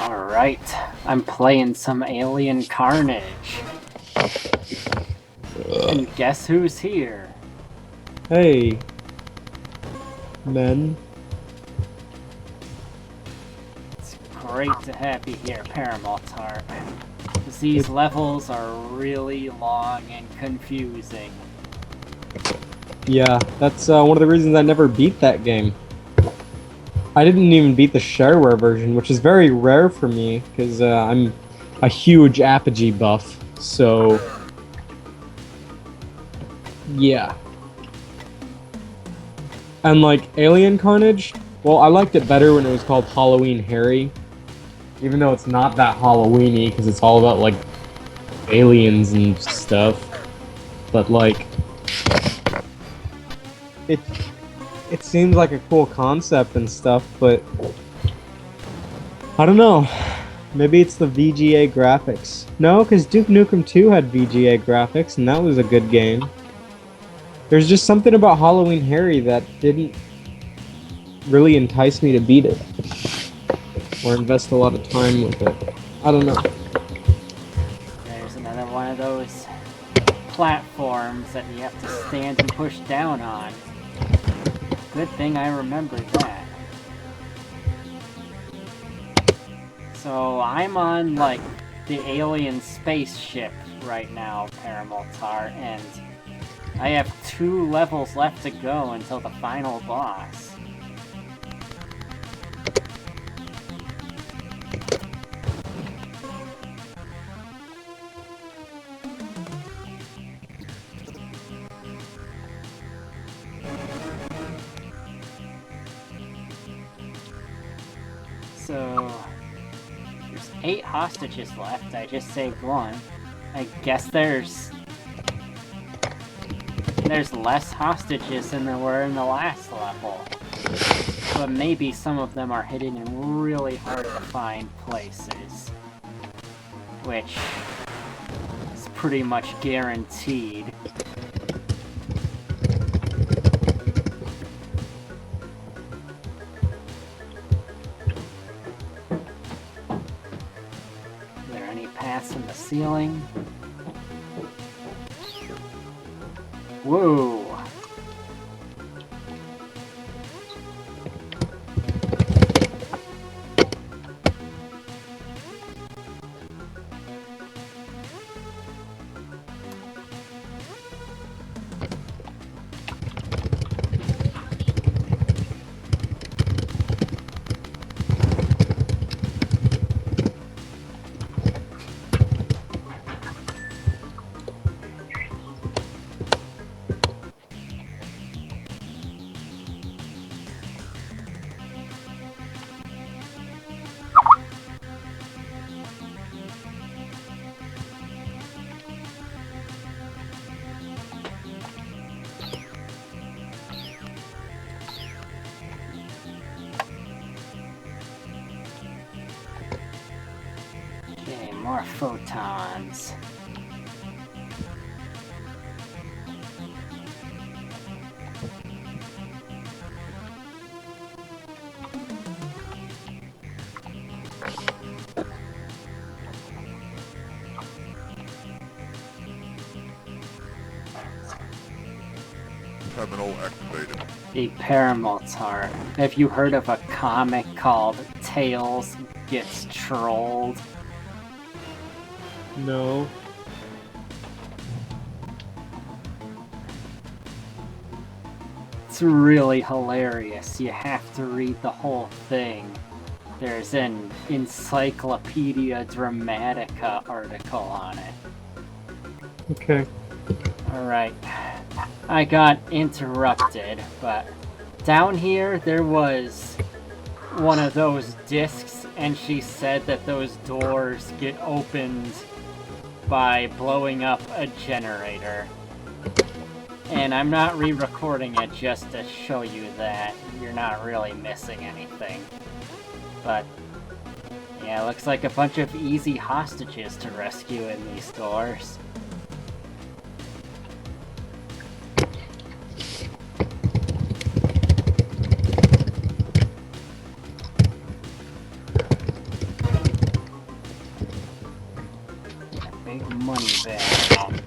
Alright, I'm playing some Alien Carnage. And guess who's here? Hey, men. It's great to have you here, Paramultart. These levels are really long and confusing. Yeah, that's one of the reasons I never beat that game. I didn't even beat the shareware version, which is very rare for me, because I'm a huge Apogee buff, so... yeah. And like, Alien Carnage, well, I liked it better when it was called Halloween Harry. Even though it's not that Halloween-y, because it's all about, like, aliens and stuff. But, like... It seems like a cool concept and stuff, but... I don't know. Maybe it's the VGA graphics. No, because Duke Nukem 2 had VGA graphics, and that was a good game. There's just something about Halloween Harry that didn't really entice me to beat it. Or invest a lot of time with it. I don't know. There's another one of those platforms that you have to stand and push down on. Good thing I remembered that. So I'm on, like, the alien spaceship right now, Paramultart, and I have 2 levels left to go until the final boss. So, there's 8 hostages left. I just saved 1. I guess there's less hostages than there were in the last level. But maybe some of them are hidden in really hard to find places. Which is pretty much guaranteed. In the ceiling. Whoa! Okay, more photons. Terminal activated. The Paramultart. Have you heard of a comic called Tails Gets Trolled? No. It's really hilarious. You have to read the whole thing. There's an Encyclopedia Dramatica article on it. Okay. Alright. I got interrupted, but down here there was one of those discs, and she said that those doors get opened by blowing up a generator. And I'm not re-recording it just to show you that. You're not really missing anything. But yeah, it looks like a bunch of easy hostages to rescue in these doors. Big money bag.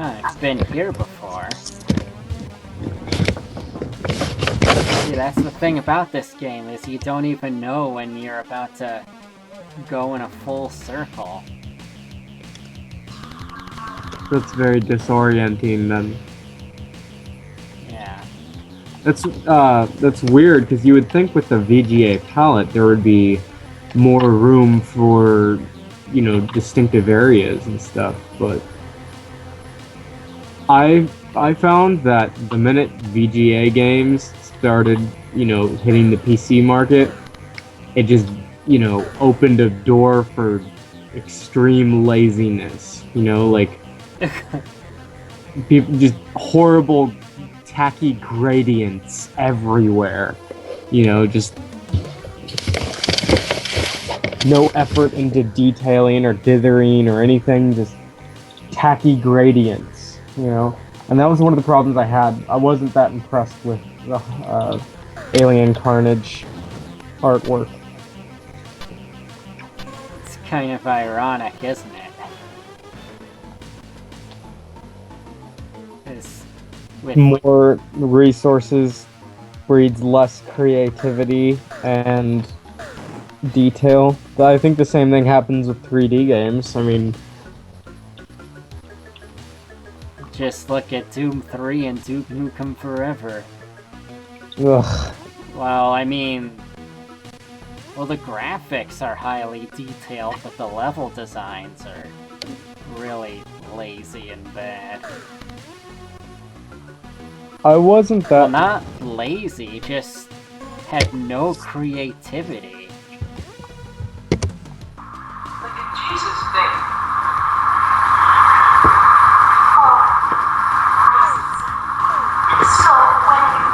I've been here before. See, that's the thing about this game, is you don't even know when you're about to go in a full circle. That's very disorienting then. Yeah. That's weird, because you would think with the VGA palette there would be more room for, you know, distinctive areas and stuff, but I found that the minute VGA games started, you know, hitting the PC market, it just, you know, opened a door for extreme laziness. You know, like people just horrible, tacky gradients everywhere. You know, just no effort into detailing or dithering or anything. Just tacky gradients. You know, and that was one of the problems I had. I wasn't that impressed with the Alien Carnage artwork. It's kind of ironic, isn't it? 'Cause with More resources breeds less creativity and detail. I think the same thing happens with 3D games. I mean, just look at Doom 3 and Duke Nukem Forever. ugh. Well, I mean... Well, the graphics are highly detailed, but the level designs are really lazy and bad. I wasn't that. Well, not lazy, just had no creativity. Look at Jesus' thing. So when you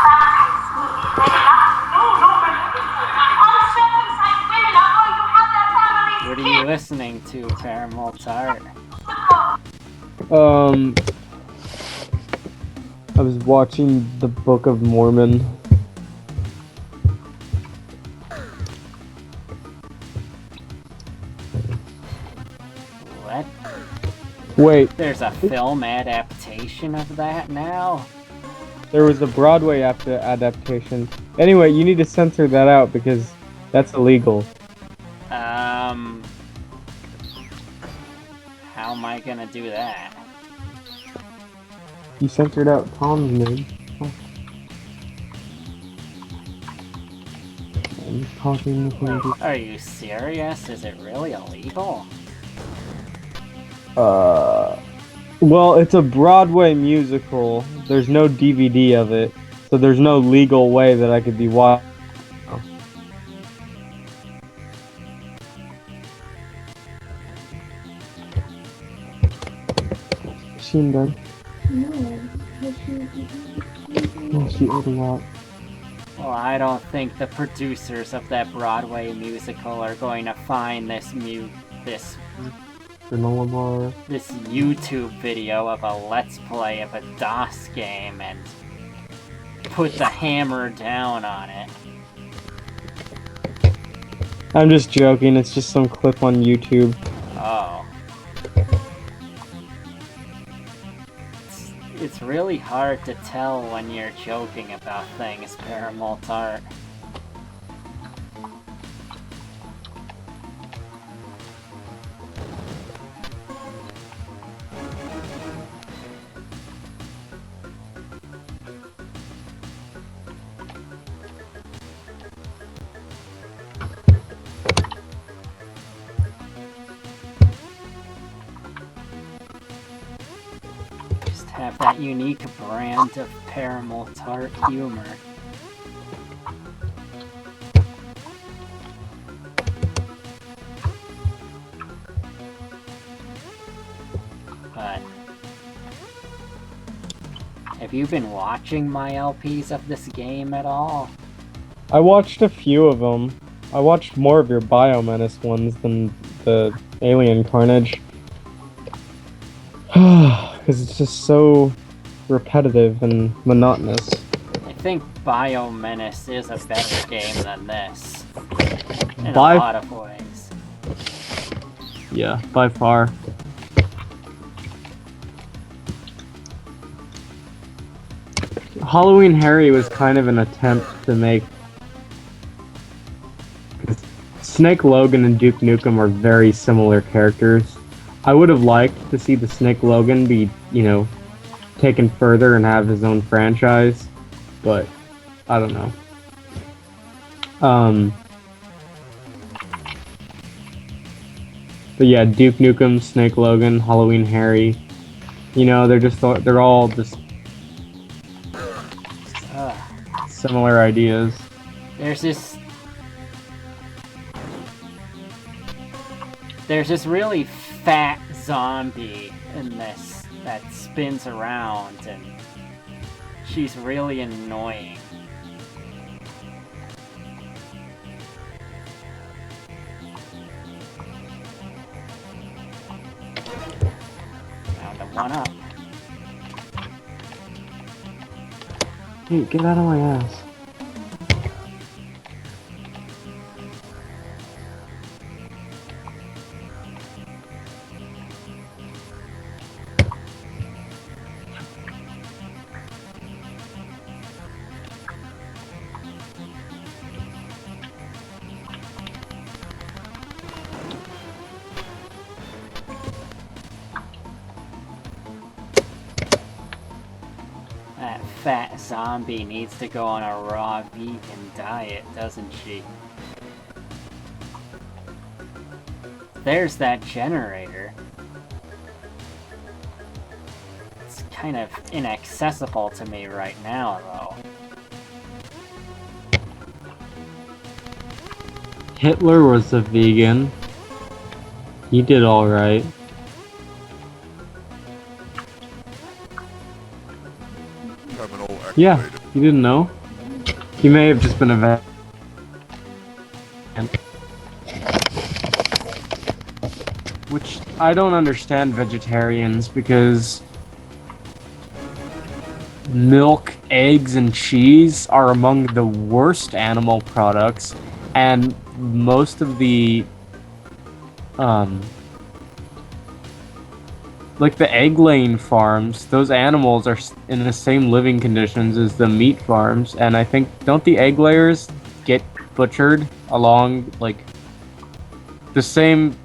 baptize me, they have no, uncircumcised women are going to have their families What are you listening to, Paramultart? I was watching the Book of Mormon. What? Wait, There's a film adaptation of that now? there was a Broadway adaptation. Anyway, you need to censor that out because that's illegal. How am I gonna do that? You censored out Tom's name. I'm talking with him. Are you serious? Is it really illegal? Well, it's a Broadway musical. There's no DVD of it, so there's no legal way that I could be watching. She in bed? No, she ate a lot. Well, I don't think the producers of that Broadway musical are going to find this YouTube video of a Let's Play of a DOS game and put the hammer down on it. I'm just joking, it's just some clip on YouTube. Oh. It's really hard to tell when you're joking about things, Paramultart. Have that unique brand of Paramultart humor. But Have you been watching my LPs of this game at all? I watched a few of them. I watched more of your Biomenace ones than the Alien Carnage. Because it's just so repetitive and monotonous. I think Biomenace is a better game than this. In By- a lot of ways. Yeah, by far. Halloween Harry was kind of an attempt to make... Snake Logan and Duke Nukem are very similar characters. I would have liked to see the Snake Logan be, you know, taken further and have his own franchise, but I don't know. But yeah, Duke Nukem, Snake Logan, Halloween Harry, you know, they're all just similar ideas. There's this really fat zombie in this that spins around, and she's really annoying. Found a one up. Hey, get out of my ass. That fat zombie needs to go on a raw vegan diet, doesn't she? There's that generator. It's kind of inaccessible to me right now, though. Hitler was a vegan. He did alright. Yeah, you didn't know? He may have just been a vegan. Which, I don't understand vegetarians, because milk, eggs, and cheese are among the worst animal products, and most of the, like the egg-laying farms, those animals are in the same living conditions as the meat farms, and I think, don't the egg layers get butchered along, like, the same...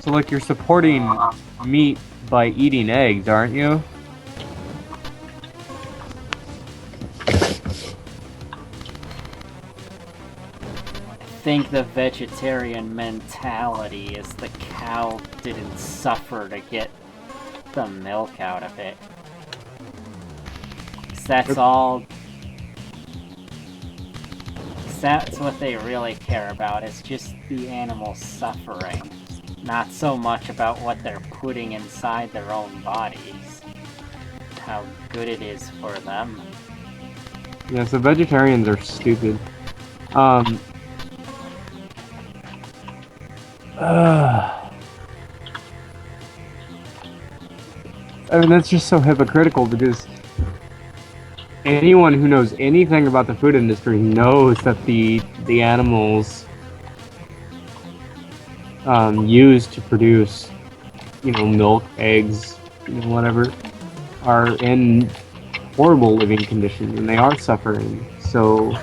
So, like, you're supporting meat by eating eggs, aren't you? I think the vegetarian mentality is the cow didn't suffer to get the milk out of it. 'Cause that's all... 'cause that's what they really care about, is just the animal suffering. Not so much about what they're putting inside their own bodies. How good it is for them. Yeah, so vegetarians are stupid. I mean, that's just so hypocritical, because anyone who knows anything about the food industry knows that the animals used to produce, you know, milk, eggs, you know, whatever, are in horrible living conditions, and they are suffering. So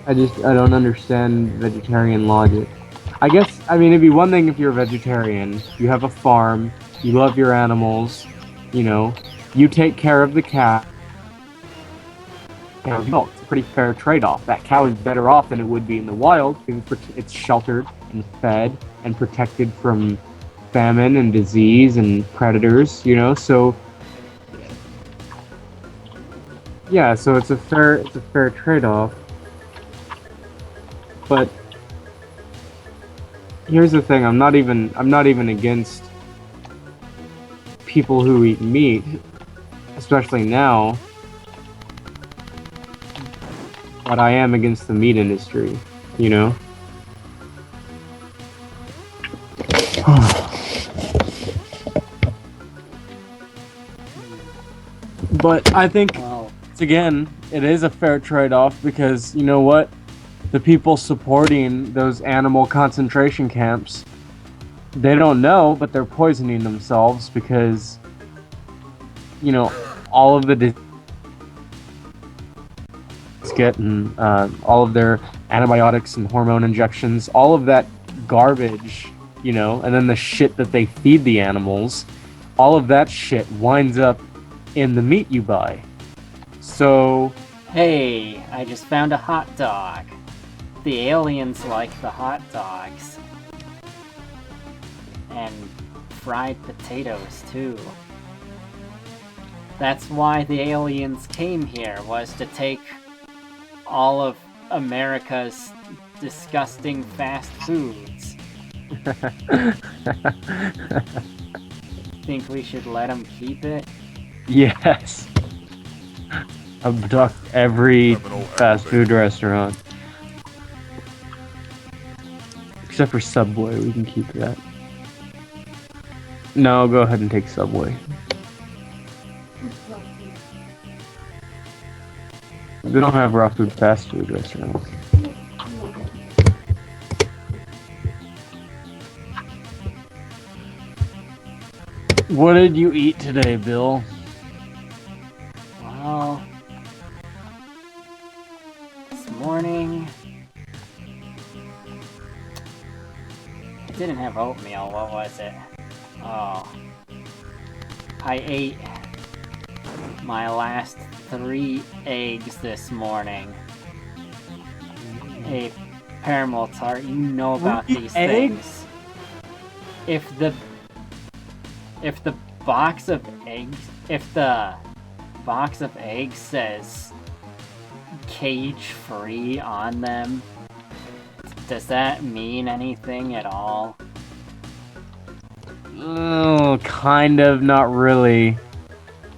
I don't understand vegetarian logic. I guess, I mean, it'd be one thing if you're a vegetarian, you have a farm, you love your animals, you know, you take care of the cow. No, it's a pretty fair trade-off. That cow is better off than it would be in the wild, because it's sheltered and fed and protected from famine and disease and predators, you know, so yeah, so it's a fair trade-off. But here's the thing, I'm not even against people who eat meat, especially now, but I am against the meat industry, you know? But I think, Well, again, it is a fair trade-off because, you know what? The people supporting those animal concentration camps, they don't know, but they're poisoning themselves because, you know, all of the get and all of their antibiotics and hormone injections, all of that garbage, you know, and then the shit that they feed the animals, all of that shit winds up in the meat you buy. So, hey, I just found a hot dog. The aliens like the hot dogs. And fried potatoes, too. That's why the aliens came here, was to take all of America's disgusting fast foods. Think we should let them keep it? yes. Abduct every fast food restaurant. Except for Subway, we can keep that. No, go ahead and take Subway. They don't have raw food fast food restaurants. What did you eat today, Bill? Well, this morning I didn't have oatmeal. What was it? Oh, I ate my last 3 eggs this morning. A Paramultart, you know about 3 these eggs? things. If the box of eggs says cage free on them, does that mean anything at all? Oh, kind of, not really.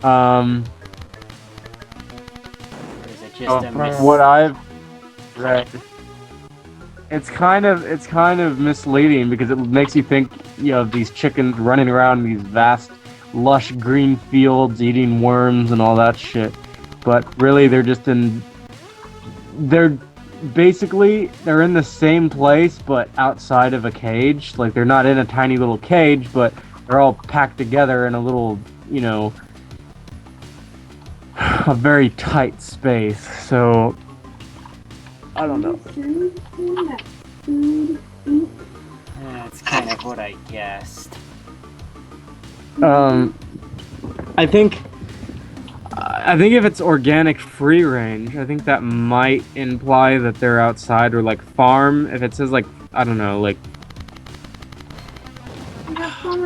Or is it just a From what I've read, it's kind of misleading because it makes you think, you know, these chickens running around these vast, lush green fields eating worms and all that shit. But really, they're in the same place, but outside of a cage. Like, they're not in a tiny little cage, but they're all packed together in a little, you know, a very tight space. So, I don't know. That's kind of what I guessed. I think if it's organic free range, I think that might imply that they're outside, or like farm. If it says like, I don't know, like,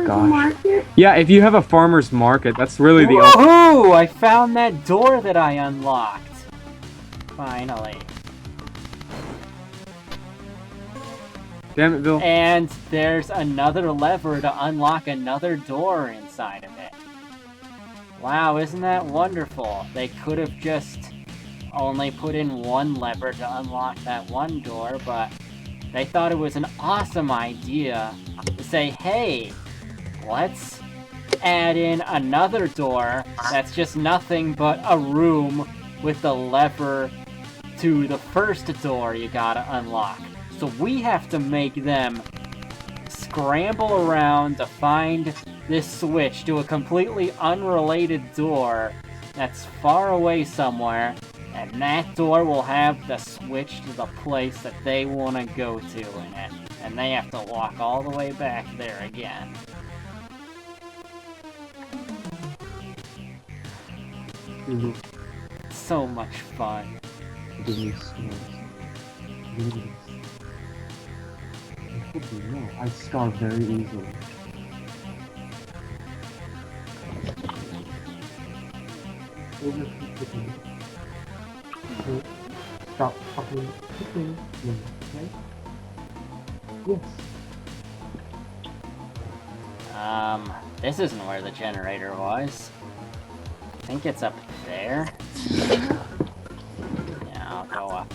gosh. Yeah, if you have a farmer's market, that's really the only. Woohoo! I found that door that I unlocked! Finally. Damn it, Bill. And there's another lever to unlock another door inside of it. Wow, isn't that wonderful? They could have just only put in one lever to unlock that one door, but they thought it was an awesome idea to say, hey, let's add in another door that's just nothing but a room with the lever to the first door you gotta unlock. So we have to make them scramble around to find this switch to a completely unrelated door that's far away somewhere, and that door will have the switch to the place that they want to go to in it. And they have to walk all the way back there again. Mm-hmm. So much fun. No, I starve very easily. Stop fucking kicking me, okay? Yes. This isn't where the generator was. I think it's up there. Yeah, I'll go up.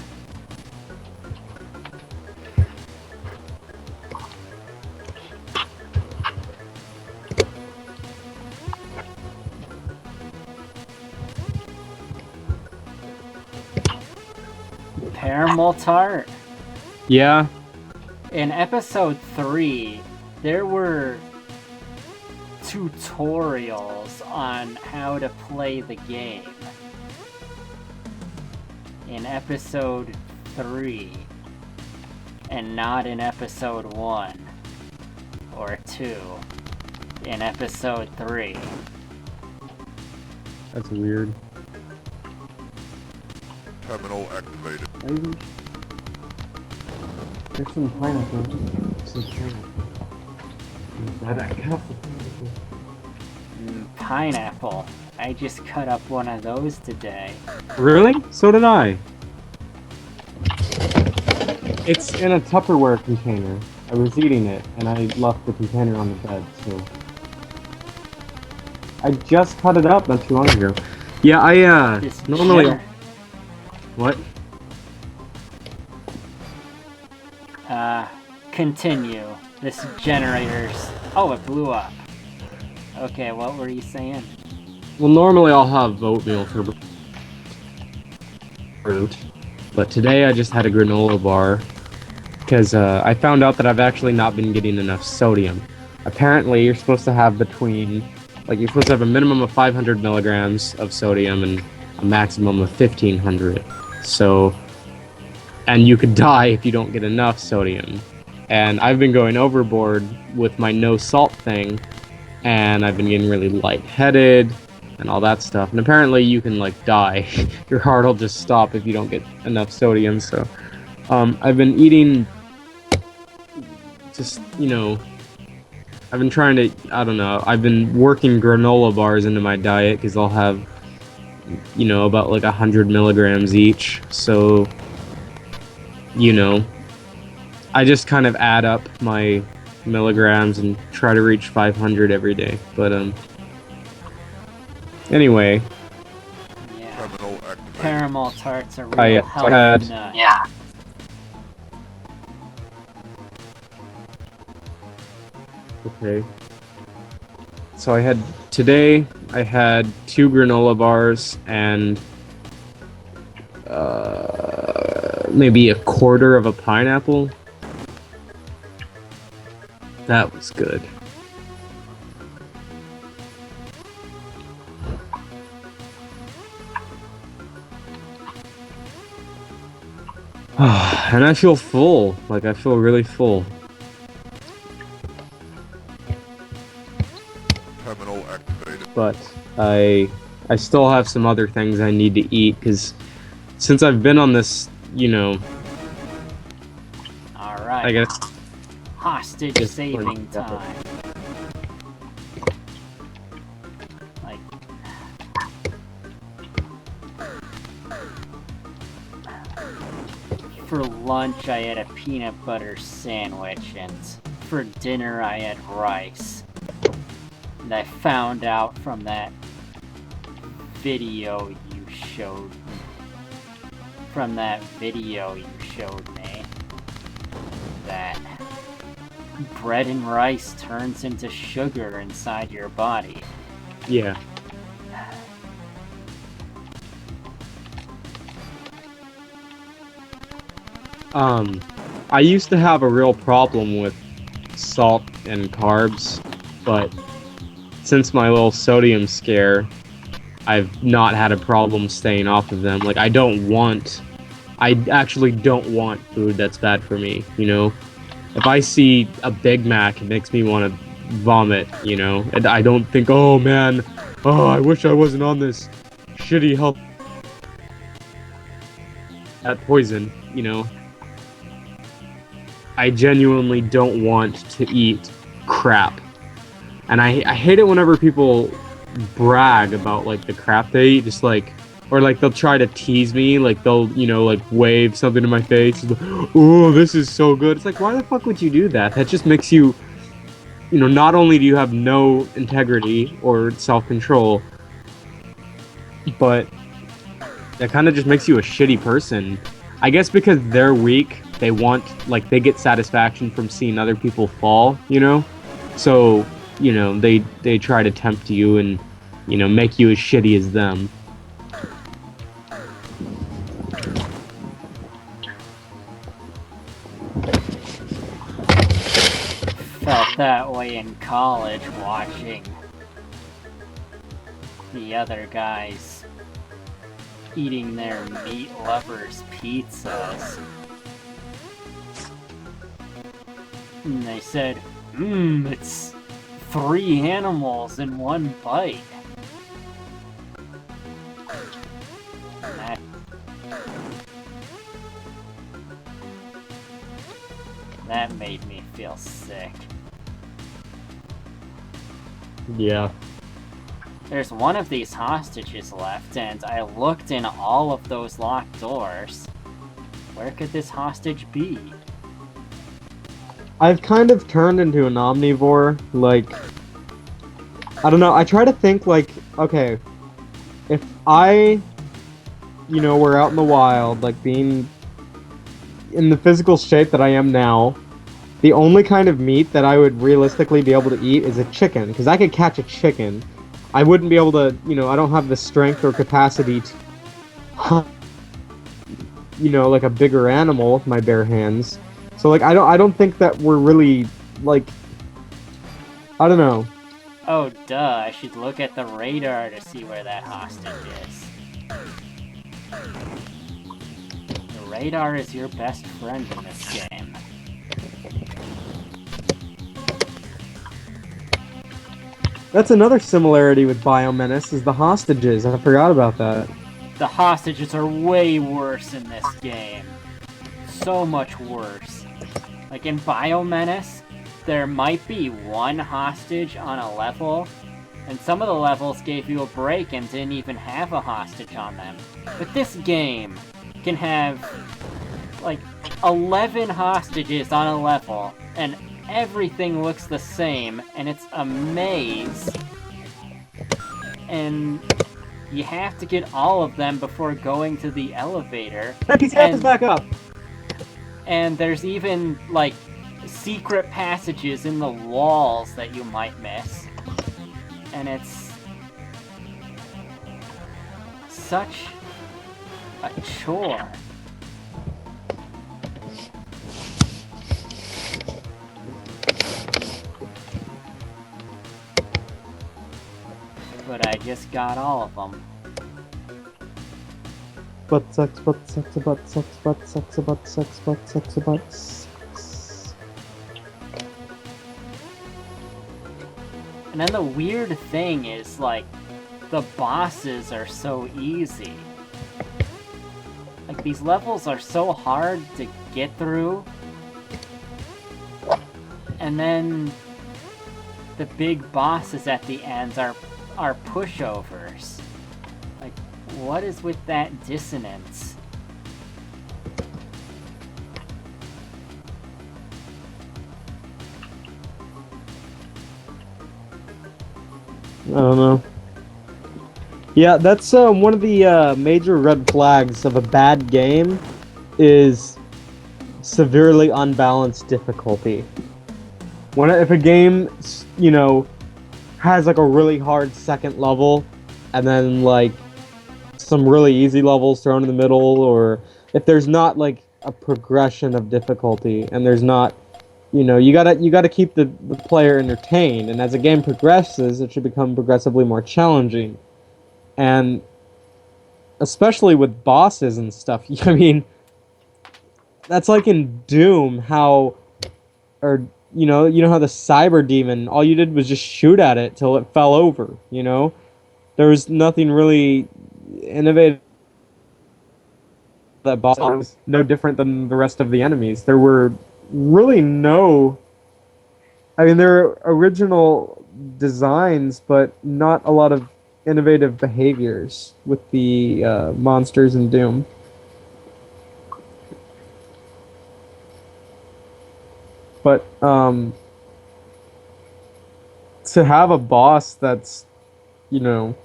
Paramultart? Yeah. In episode 3, there were tutorials on how to play the game. In episode 3, and not in episode 1 or 2. In episode 3. That's weird. Terminal activated. There's some pineapple. Some pineapple. Pineapple. I just cut up one of those today. Really? So did I. It's in a Tupperware container. I was eating it, and I left the container on the bed, so... I just cut it up not too long ago. Yeah, This normally... gener- What? Continue. This generator's... Oh, it blew up. Okay, what were you saying? Well, normally I'll have oatmeal for fruit, but today I just had a granola bar because I found out that I've actually not been getting enough sodium. Apparently, you're supposed to have you're supposed to have a minimum of 500 milligrams of sodium and a maximum of 1500. So, and you could die if you don't get enough sodium. And I've been going overboard with my no salt thing, and I've been getting really lightheaded and all that stuff. And apparently you can die. Your heart will just stop if you don't get enough sodium. So I've been eating just, I've been trying to, I've been working granola bars into my diet because I'll have, about 100 milligrams each. So, I just kind of add up my milligrams and try to reach 500 every day. But anyway. Yeah. Terminal activated. Paramultart's a real I healthy had- nut. Yeah. Okay. So today I had 2 granola bars and maybe a quarter of a pineapple. That was good. And I feel full. I feel really full. Terminal activated. But I still have some other things I need to eat because since I've been on this, Alright. I guess Hostage Just saving like that. time. For lunch, I had a peanut butter sandwich, and for dinner, I had rice. And I found out from that video you showed me. That bread and rice turns into sugar inside your body. yeah. I used to have a real problem with salt and carbs, but since my little sodium scare, I've not had a problem staying off of them. I actually don't want food that's bad for me, If I see a Big Mac, it makes me want to vomit, And I don't think, oh man, I wish I wasn't on this shitty health. That poison, I genuinely don't want to eat crap. And I hate it whenever people brag about the crap they eat, or they'll try to tease me, they'll wave something in my face, oh, this is so good. It's why the fuck would you do that? That just makes you not only do you have no integrity or self-control, but that kind of just makes you a shitty person. I guess because they're weak, they get satisfaction from seeing other people fall, So, they try to tempt you and, make you as shitty as them. Felt that way in college watching the other guys eating their meat lovers pizzas. And they said, it's 3 animals in one bite. And that made me feel sick. Yeah. There's one of these hostages left, and I looked in all of those locked doors. Where could this hostage be? I've kind of turned into an omnivore, I don't know, I try to think, okay, if I, were out in the wild, being in the physical shape that I am now, the only kind of meat that I would realistically be able to eat is a chicken, because I could catch a chicken. I wouldn't be able to, I don't have the strength or capacity to hunt, a bigger animal with my bare hands. So, I don't think that we're really, I don't know. Oh, duh, I should look at the radar to see where that hostage is. The radar is your best friend in this game. That's another similarity with Biomenace, is the hostages. I forgot about that. The hostages are way worse in this game. So much worse. In Biomenace, there might be one hostage on a level, and some of the levels gave you a break and didn't even have a hostage on them. But this game can have, 11 hostages on a level, and everything looks the same, and it's a maze. And you have to get all of them before going to the elevator. That PCF is back up! And there's even, secret passages in the walls that you might miss. And it's such a chore. But I just got all of them. Butt sucks, butt sucks, butt sucks, butt sucks, butt sucks, butt sucks, butt sucks. And then the weird thing is, the bosses are so easy. These levels are so hard to get through. And then the big bosses at the end are pushovers. What is with that dissonance? I don't know. Yeah, that's one of the major red flags of a bad game is severely unbalanced difficulty. If a game, has a really hard second level and then some really easy levels thrown in the middle, or if there's not a progression of difficulty and there's not, you gotta keep the player entertained, and as a game progresses it should become progressively more challenging. And especially with bosses and stuff, I mean, that's in Doom, how how the cyber demon, all you did was just shoot at it till it fell over, there was nothing really innovative. That boss was no different than the rest of the enemies. There were really there are original designs, but not a lot of innovative behaviors with the monsters in Doom. But to have a boss that's, you know,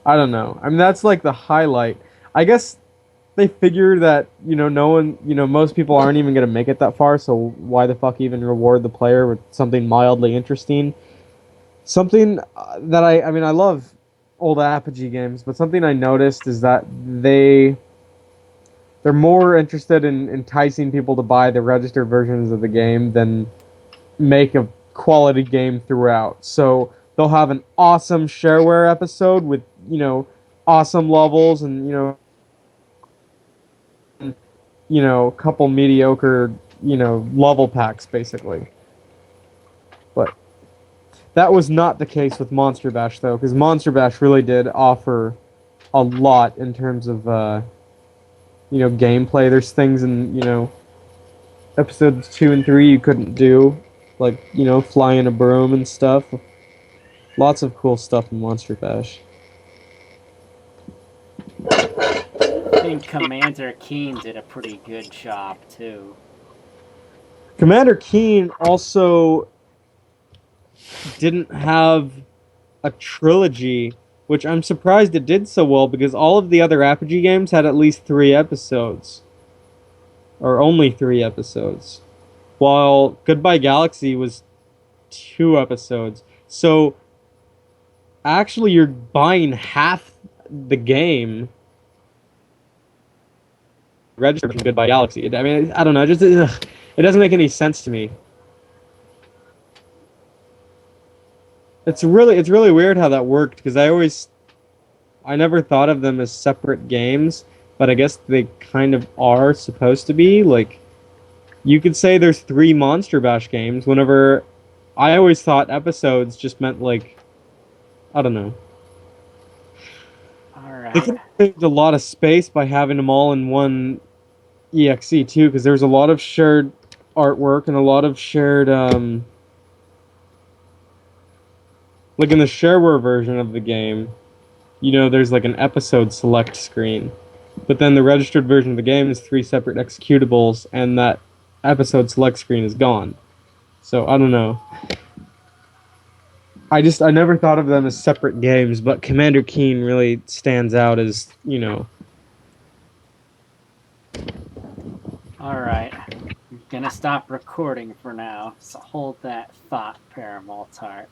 I don't know. I mean, that's like the highlight. I guess they figure that, no one, most people aren't even going to make it that far, so why the fuck even reward the player with something mildly interesting? Something that I mean, I love old Apogee games, but something I noticed is that they're more interested in enticing people to buy the registered versions of the game than make a quality game throughout. So they'll have an awesome shareware episode with, awesome levels and, a couple mediocre, level packs basically. But that was not the case with Monster Bash though, because Monster Bash really did offer a lot in terms of gameplay. There's things in, episodes 2 and 3 you couldn't do, like, flying a broom and stuff. Lots of cool stuff in Monster Bash. I think Commander Keen did a pretty good job too. Commander Keen also didn't have a trilogy, which I'm surprised it did so well, because all of the other Apogee games had at least 3 episodes. Or only 3 episodes. While Goodbye Galaxy was 2 episodes. So, actually you're buying half the game registered from Goodbye Galaxy. I mean, I don't know, it doesn't make any sense to me. It's really weird how that worked, because I never thought of them as separate games, but I guess they kind of are supposed to be. Like, you could say there's 3 Monster Bash games, whenever I always thought episodes just meant, like, I don't know. Alright. They could have saved a lot of space by having them all in one EXE too, because there's a lot of shared artwork and a lot of shared, like in the shareware version of the game, there's like an episode select screen. But then the registered version of the game is 3 separate executables, and that episode select screen is gone. So, I don't know. I never thought of them as separate games, but Commander Keen really stands out as, Alright. I'm gonna stop recording for now, so hold that thought, Paramultart.